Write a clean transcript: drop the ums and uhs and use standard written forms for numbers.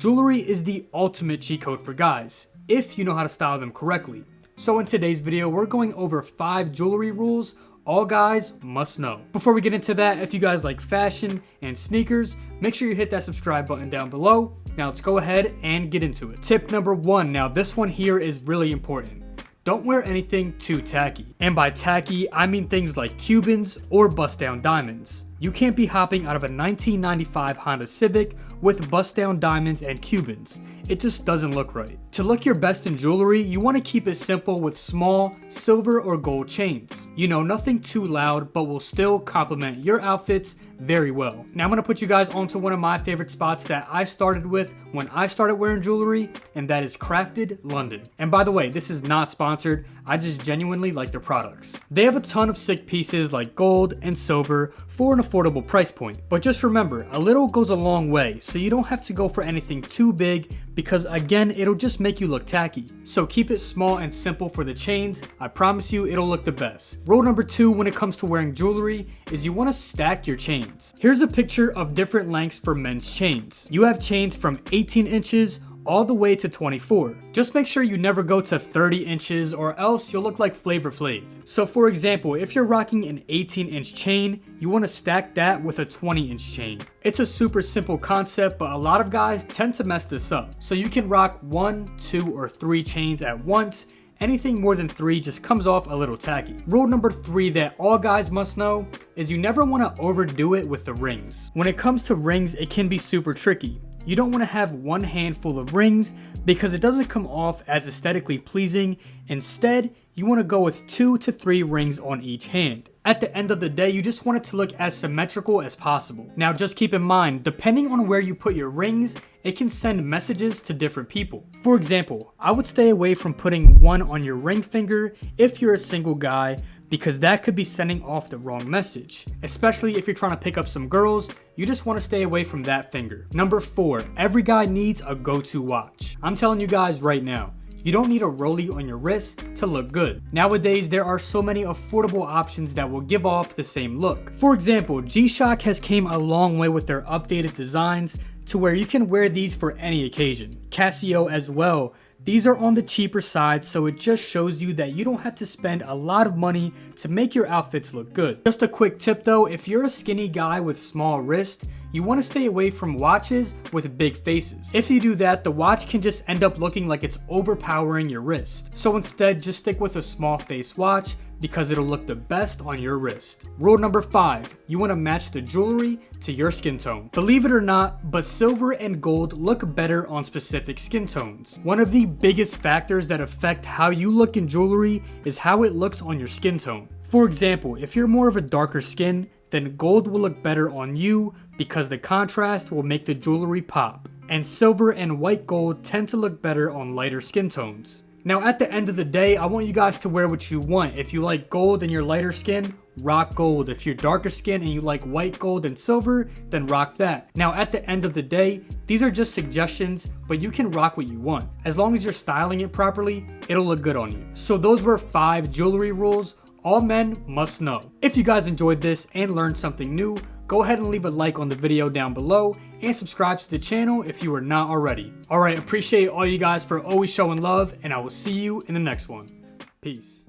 Jewelry is the ultimate cheat code for guys, if you know how to style them correctly. So in today's video, we're going over 5 jewelry rules all guys must know. Before we get into that, if you guys like fashion and sneakers, make sure you hit that subscribe button down below. Now let's go ahead and get into it. Tip number 1. Now this one here is really important. Don't wear anything too tacky. And by tacky, I mean things like Cubans or bust down diamonds. You can't be hopping out of a 1995 Honda Civic with bust down diamonds and Cubans. It just doesn't look right. To look your best in jewelry, you want to keep it simple with small silver or gold chains. You know, nothing too loud, but will still complement your outfits very well. Now I'm going to put you guys onto one of my favorite spots that I started with when I started wearing jewelry, and that is Crafted London. And by the way, this is not sponsored, I just genuinely like their products. They have a ton of sick pieces like gold and silver for an affordable price point. But just remember, a little goes a long way, so you don't have to go for anything too big because again, it'll just make you look tacky. So keep it small and simple for the chains. I promise you it'll look the best. Rule number 2 when it comes to wearing jewelry is you want to stack your chains. Here's a picture of different lengths for men's chains. You have chains from 18 inches all the way to 24. Just make sure you never go to 30 inches or else you'll look like Flavor Flav. So for example, if you're rocking an 18-inch chain, you want to stack that with a 20-inch chain. It's a super simple concept, but a lot of guys tend to mess this up. So you can rock 1, 2, or 3 chains at once. Anything more than 3 just comes off a little tacky. Rule number 3 that all guys must know is you never want to overdo it with the rings. When it comes to rings, it can be super tricky. You don't want to have one handful of rings because it doesn't come off as aesthetically pleasing. Instead, you want to go with 2 to 3 rings on each hand. At the end of the day, you just want it to look as symmetrical as possible. Now just keep in mind, depending on where you put your rings, it can send messages to different people. For example, I would stay away from putting one on your ring finger if you're a single guy, because that could be sending off the wrong message. Especially if you're trying to pick up some girls, you just want to stay away from that finger. Number 4, every guy needs a go-to watch. I'm telling you guys right now, you don't need a rollie on your wrist to look good. Nowadays, there are so many affordable options that will give off the same look. For example, G-Shock has came a long way with their updated designs to where you can wear these for any occasion. Casio as well. These are on the cheaper side, so it just shows you that you don't have to spend a lot of money to make your outfits look good. Just a quick tip though, if you're a skinny guy with small wrist, you want to stay away from watches with big faces. If you do that, the watch can just end up looking like it's overpowering your wrist. So instead, just stick with a small face watch because it'll look the best on your wrist. Rule number 5, you want to match the jewelry to your skin tone. Believe it or not, but silver and gold look better on specific skin tones. One of the biggest factors that affect how you look in jewelry is how it looks on your skin tone. For example, if you're more of a darker skin, then gold will look better on you because the contrast will make the jewelry pop. And silver and white gold tend to look better on lighter skin tones. Now at the end of the day, I want you guys to wear what you want. If you like gold and you're lighter skin, rock gold. If you're darker skin and you like white gold and silver, then rock that. Now at the end of the day, these are just suggestions, but you can rock what you want. As long as you're styling it properly, it'll look good on you. So those were 5 jewelry rules all men must know. If you guys enjoyed this and learned something new, go ahead and leave a like on the video down below and subscribe to the channel if you are not already. Alright, appreciate all you guys for always showing love, and I will see you in the next one. Peace.